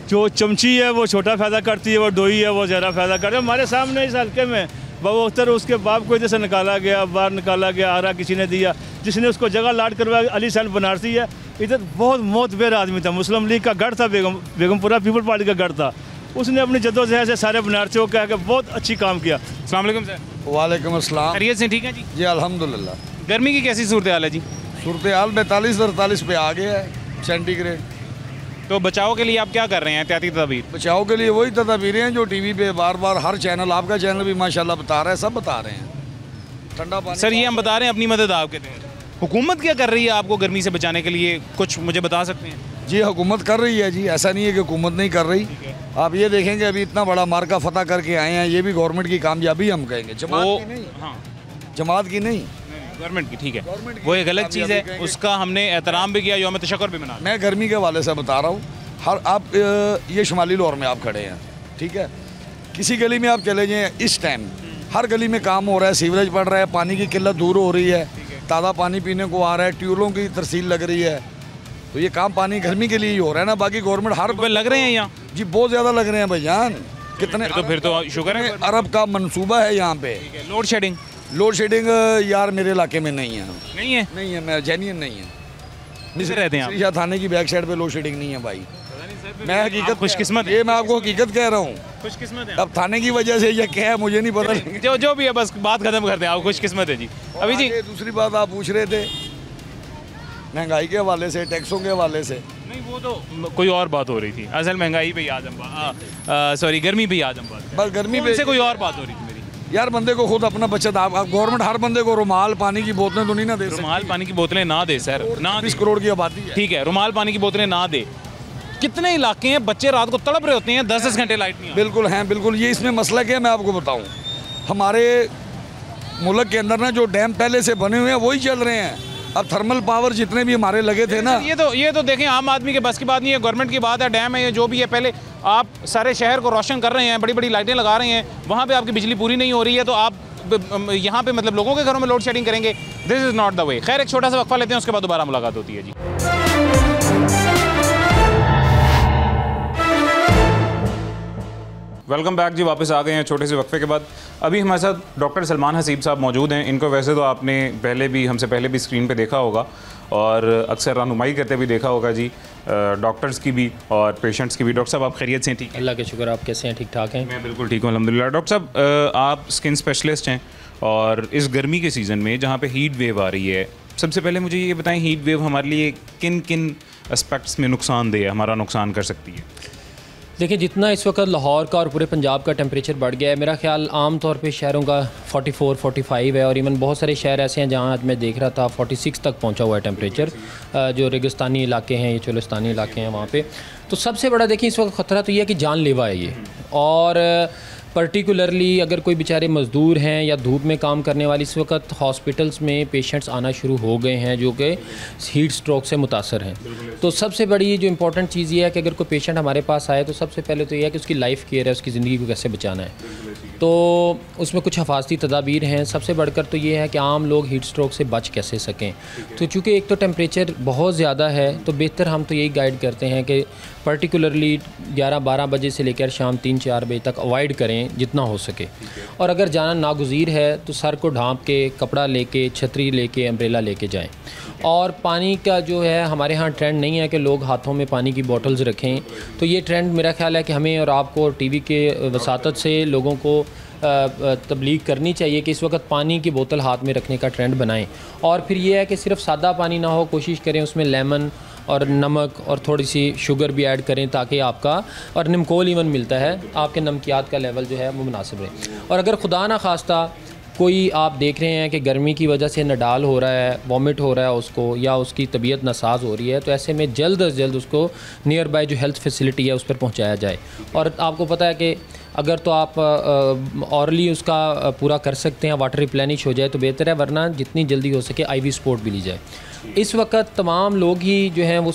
जो चमची है वो छोटा फ़ायदा करती है, वो डोई है वो ज़्यादा फ़ायदा करती है। हमारे सामने इस हल्के में बाबू अख्तर, उसके बाप को इधर से निकाला गया, बाहर निकाला गया, आरा किसी ने दिया, जिसने उसको जगह लाट करवाया अली सैन बनारसी है। इधर बहुत मोतबर आदमी था, मुस्लिम लीग का गढ़ था, बेगमपुरा पीपल पार्टी का गढ़ था। उसने अपनी जद्दोजहद से सारे बनारसियों को कह के बहुत अच्छी काम किया। अस्सलाम वालेकुम सर। वालेकुम अस्सलाम। खैरियत से ठीक है जी? जी अल्हम्दुलिल्लाह। गर्मी की कैसी सूरत हाल है जी? सूरत हाल 42-43 पे आ गया है सेंटीग्रेड। तो बचाव के लिए आप क्या कर रहे हैं एहतियाती तदाबीर? बचाव के लिए वही तदाबीरें हैं जो टीवी पे बार बार हर चैनल, आपका चैनल भी माशाल्लाह बता रहा है, सब बता रहे हैं। ठंडा पानी सर, ये हम बता रहे हैं अपनी मदद आपके तहत। हुकूमत क्या कर रही है आपको गर्मी से बचाने के लिए, कुछ मुझे बता सकते हैं? जी हुकूमत कर रही है जी, ऐसा नहीं है कि हुकूमत नहीं कर रही। आप ये देखेंगे अभी इतना बड़ा मार्का फतह करके आए हैं, ये भी गवर्नमेंट की कामयाबी हम कहेंगे, जमात की नहीं। हाँ, जमात की नहीं, गवर्नमेंट की। ठीक है, वो एक अलग चीज़ है, उसका हमने एहतराम भी किया, यौम तशक्कुर भी मना। मैं गर्मी के हवाले से बता रहा हूँ। हर आप ये शुमाली लाहौर में आप खड़े हैं, ठीक है, किसी गली में आप चले जाएँ इस टाइम, हर गली में काम हो रहा है, सीवरेज पड़ रहा है, पानी की किल्लत दूर हो रही है, ताज़ा पानी पीने को आ रहा है, ट्यूबवेलों की तरसील लग रही है। तो ये काम पानी गर्मी के लिए ही हो रहा है ना। बाकी गवर्नमेंट हर लग रहे हैं यहाँ जी, बहुत ज़्यादा लग रहे हैं भाईजान। कितने फिर तो शुक्र है। अरब का मंसूबा है यहाँ पे। लोड शेडिंग यार मेरे इलाके में नहीं है। नहीं है, मैं जेन्युइन नहीं है। रहते हैं मिस्रिया थाने की बैक साइड पे लोड शेडिंग नहीं है भाई। मैं हकीकत खुशकिस्मत, ये मैं आपको हकीकत कह रहा हूँ। खुशकिस्मत है। अब थाने की वजह से ये क्या है मुझे नहीं पता, जो भी है, बस बात खत्म करते हैं। आप खुशकिस्मत है जी। अभी जी दूसरी बात आप पूछ रहे थे महंगाई के हवाले से, टैक्सों के हवाले से। नहीं, वो तो कोई और बात हो रही थी। असल महंगाई पे याद सॉरी गर्मी पे याद बस गर्मी पे से कोई और बात हो रही थी मेरी। यार बंदे को खुद अपना बचत, आप गवर्नमेंट हर बंदे को रुमाल पानी की बोतलें तो नहीं ना दे। रुमाल पानी की बोतलें ना दे सर, ना 20 करोड़ की आबादी है। ठीक है, रुमाल पानी की बोतलें ना दे। कितने इलाके हैं बच्चे रात को तड़प रहे होते हैं, 10-10 घंटे लाइट नहीं। बिल्कुल हैं, बिल्कुल। ये इसमें मसला क्या है मैं आपको बताऊं, हमारे मुल्क के अंदर ना जो डैम पहले से बने हुए हैं वही चल रहे हैं। अब थर्मल पावर जितने भी हमारे लगे थे ना, ये तो देखें आम आदमी के बस की बात नहीं है, गवर्नमेंट की बात है। डैम है, ये जो भी है, पहले आप सारे शहर को रोशन कर रहे हैं, बड़ी बड़ी लाइटें लगा रहे हैं, वहाँ पे आपकी बिजली पूरी नहीं हो रही है, तो आप यहाँ पे मतलब लोगों के घरों में लोड शेडिंग करेंगे। This is not the way. खैर, एक छोटा सा वक्फा लेते हैं, उसके बाद दोबारा मुलाकात होती है जी। वेलकम बैक जी, वापस आ गए हैं छोटे से वक्फे के बाद। अभी हमारे साथ डॉक्टर सलमान हसीब साहब मौजूद हैं। इनको वैसे तो आपने हमसे पहले भी स्क्रीन पे देखा होगा और अक्सर रहनुमाई करते भी देखा होगा जी, डॉक्टर्स की भी और पेशेंट्स की भी। डॉक्टर साहब, आप खैरियत से हैं? ठीक है, अल्लाह के शुक्र। आप कैसे हैं? ठीक ठाक हैं? मैं बिल्कुल ठीक हूँ अल्हम्दुलिल्लाह। डॉक्टर साहब, आप स्किन स्पेशलिस्ट हैं और इस गर्मी के सीज़न में जहाँ पे हीट वेव आ रही है, सबसे पहले मुझे ये बताएं, हीट वेव हमारे लिए किन किन एस्पेक्ट्स में नुकसानदेह है, हमारा नुकसान कर सकती है? देखिए, जितना इस वक्त लाहौर का और पूरे पंजाब का टेम्परेचर बढ़ गया है, मेरा ख्याल आम तौर पे शहरों का 44-45 है, और इवन बहुत सारे शहर ऐसे हैं जहाँ आज मैं देख रहा था 46 तक पहुँचा हुआ है टेम्परेचर। जो रेगिस्तानी इलाके हैं, ये चोलिस्तानी इलाके हैं, वहाँ पे तो सबसे बड़ा देखिए इस वक्त ख़तरा तो ये है कि जानलेवा है ये। और पर्टिकुलरली अगर कोई बेचारे मज़दूर हैं या धूप में काम करने वाले, इस वक्त हॉस्पिटल्स में पेशेंट्स आना शुरू हो गए हैं जो कि हीट स्ट्रोक से मुतासर हैं। तो सबसे बड़ी जो इम्पोर्टेंट चीज़ ये है कि अगर कोई पेशेंट हमारे पास आए तो सबसे पहले तो ये है कि उसकी लाइफ केयर है, उसकी ज़िंदगी को कैसे बचाना है। तो उसमें कुछ हफाजती तदाबीर हैं। सबसे बढ़कर तो ये है कि आम लोग हीट स्ट्रोक से बच कैसे सकें। तो चूँकि एक तो टेम्परेचर बहुत ज़्यादा है तो बेहतर हम तो यही गाइड करते हैं कि पर्टिकुलरली 11-12 बजे से लेकर शाम 3-4 बजे तक अवॉइड करें जितना हो सके। और अगर जाना नागुज़ीर है तो सर को ढाँप के, कपड़ा लेके, छतरी लेके, अम्ब्रेला लेके जाएं। और पानी का जो है हमारे यहाँ ट्रेंड नहीं है कि लोग हाथों में पानी की बोतल्स रखें। तो ये ट्रेंड मेरा ख्याल है कि हमें और आपको टीवी के वसातत से लोगों को तबलीग करनी चाहिए कि इस वक्त पानी की बोतल हाथ में रखने का ट्रेंड बनाएं। और फिर ये है कि सिर्फ सादा पानी ना हो, कोशिश करें उसमें लेमन और नमक और थोड़ी सी शुगर भी ऐड करें ताकि आपका, और निमकोल इवन मिलता है, आपके नमकियात का लेवल जो है वो मुनासिब रहे। और अगर खुदा ना खास्ता कोई आप देख रहे हैं कि गर्मी की वजह से नडाल हो रहा है, वॉमिट हो रहा है उसको, या उसकी तबीयत नासाज हो रही है, तो ऐसे में जल्द अज जल्द उसको नियर बाय जो हेल्थ फैसिलिटी है उस पर पहुंचाया जाए। और आपको पता है कि अगर तो आप ऑरली उसका पूरा कर सकते हैं, वाटर रिप्लेनिश हो जाए तो बेहतर है, वरना जितनी जल्दी हो सके IV सपोर्ट भी ली जाए। इस वक्त तमाम लोग ही जो हैं वो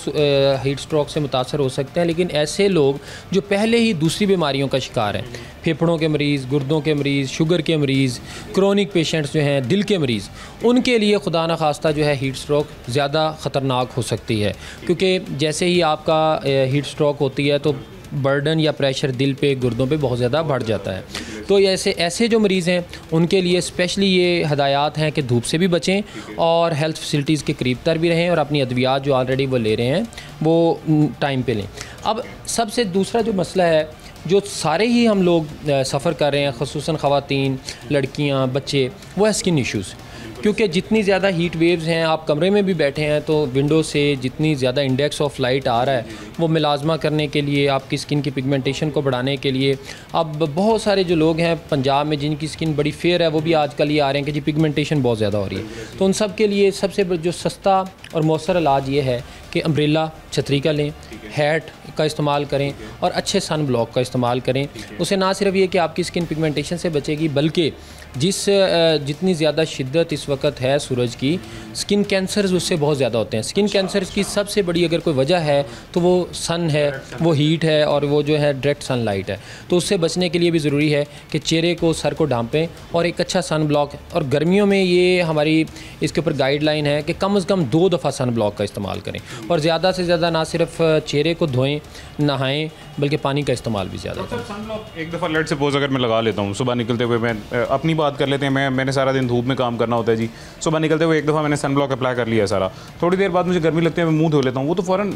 हीट स्ट्रोक से मुतासर हो सकते हैं, लेकिन ऐसे लोग जो पहले ही दूसरी बीमारियों का शिकार हैं, फेफड़ों के मरीज़, गुर्दों के मरीज़, शुगर के मरीज़, क्रोनिक पेशेंट्स जो हैं, दिल के मरीज़, उनके लिए खुदा न खास्ता जो है हीट स्ट्रोक ज़्यादा ख़तरनाक हो सकती है। क्योंकि जैसे ही आपका हीट स्ट्रोक होती है तो बर्डन या प्रेशर दिल पे, गुर्दों पे बहुत ज़्यादा बढ़ जाता है। तो ऐसे जो मरीज़ हैं उनके लिए स्पेशली ये हदायत हैं कि धूप से भी बचें और हेल्थ फैसिलिटीज़ के करीब तर भी रहें और अपनी अद्वियात जो ऑलरेडी वो ले रहे हैं वो टाइम पे लें। अब सबसे दूसरा जो मसला है जो सारे ही हम लोग सफ़र कर रहे हैं, ख़ुसूसन ख़वातीन, लड़कियाँ, बच्चे, वो है स्किन इश्यूज़। क्योंकि जितनी ज़्यादा हीट वेव्स हैं, आप कमरे में भी बैठे हैं तो विंडो से जितनी ज़्यादा इंडेक्स ऑफ लाइट आ रहा है वो मिलाजमा करने के लिए, आपकी स्किन की पिगमेंटेशन को बढ़ाने के लिए, अब बहुत सारे जो लोग हैं पंजाब में जिनकी स्किन बड़ी फेयर है वो भी आजकल ये आ रहे हैं कि जी पिगमेंटेशन बहुत ज़्यादा हो रही है। तो उन सब के लिए सबसे जो सस्ता और मौसर इलाज ये है कि अम्ब्रेला, छतरी का लें, हैट का इस्तेमाल करें और अच्छे सन ब्लॉक का इस्तेमाल करें। उसे ना सिर्फ ये कि आपकी स्किन पिगमेंटेशन से बचेगी, बल्कि जितनी ज़्यादा शिद्दत इस वक्त है सूरज की, स्किन कैंसर्स उससे बहुत ज़्यादा होते हैं। स्किन कैंसर्स की सबसे बड़ी अगर कोई वजह है तो वो सन है, वो हीट है और वो जो है डायरेक्ट सनलाइट है। तो उससे बचने के लिए भी ज़रूरी है कि चेहरे को, सर को ढांपें और एक अच्छा सन ब्लॉक। और गर्मियों में ये हमारी इसके ऊपर गाइडलाइन है कि कम से कम 2 दफ़ा सन ब्लॉक का इस्तेमाल करें और ज़्यादा से ज़्यादा ना सिर्फ चेहरे को धोएं, नहाएं, बल्कि पानी का इस्तेमाल भी ज़्यादा करें। सन ब्लॉक एक दफ़ा लेट सपोज अगर मैं लगा लेता हूँ, सुबह निकलते हुए, मैं अपनी बात कर लेते हैं, मैंने सारा दिन धूप में काम करना होता है जी, सुबह निकलते हुए एक दफ़ा मैंने सन ब्लॉक अप्लाई कर लिया सारा, थोड़ी देर बाद मुझे गर्मी लगती है, मैं मुंह धो लेता हूँ, वो तो फ़ौरन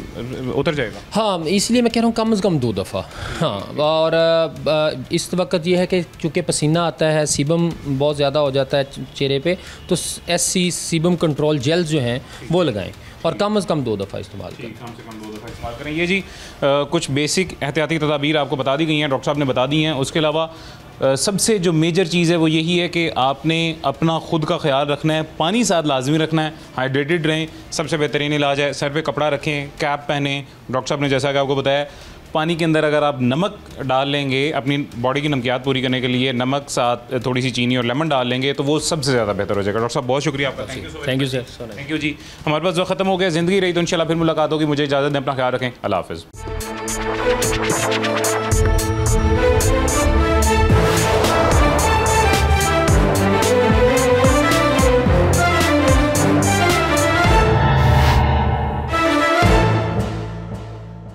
उतर जाएगा। हाँ, इसलिए मैं कह रहा हूँ कम से कम 2 दफ़ा। हाँ, और इस वक्त ये है कि चूँकि पसीना आता है, सीबम बहुत ज़्यादा हो जाता है चेहरे पे, तो SC सीबम कंट्रोल जेल्स जो हैं वो लगाएं और कम से कम 2 दफ़ा इस्तेमाल करें। कम से कम 2 दफ़ा इस्तेमाल करें। ये जी कुछ बेसिक एहतियाती तदाबीर आपको बता दी गई हैं, डॉक्टर साहब ने बता दी हैं। उसके अलावा सबसे जो मेजर चीज़ है वो यही है कि आपने अपना ख़ुद का ख्याल रखना है, पानी साथ लाजमी रखना है, हाइड्रेटेड रहें, सबसे बेहतरीन इलाज है। सर पे कपड़ा रखें, कैप पहनें, डॉक्टर साहब ने जैसा कि आपको बताया। पानी के अंदर अगर आप नमक डाल लेंगे अपनी बॉडी की नमकियात पूरी करने के लिए, नमक साथ थोड़ी सी चीनी और लेमन डाल लेंगे तो वो सबसे ज़्यादा बेहतर हो जाएगा। डॉक्टर साहब बहुत शुक्रिया आपका। Thank you sir. Thank you जी। हमारे पास जो ख़त्म हो गया, ज़िंदगी रही तो इंशाल्लाह फिर मुलाकात होगी। मुझे इजाज़त दें, अपना ख्याल रखें। अल्लाह हाफ़िज़।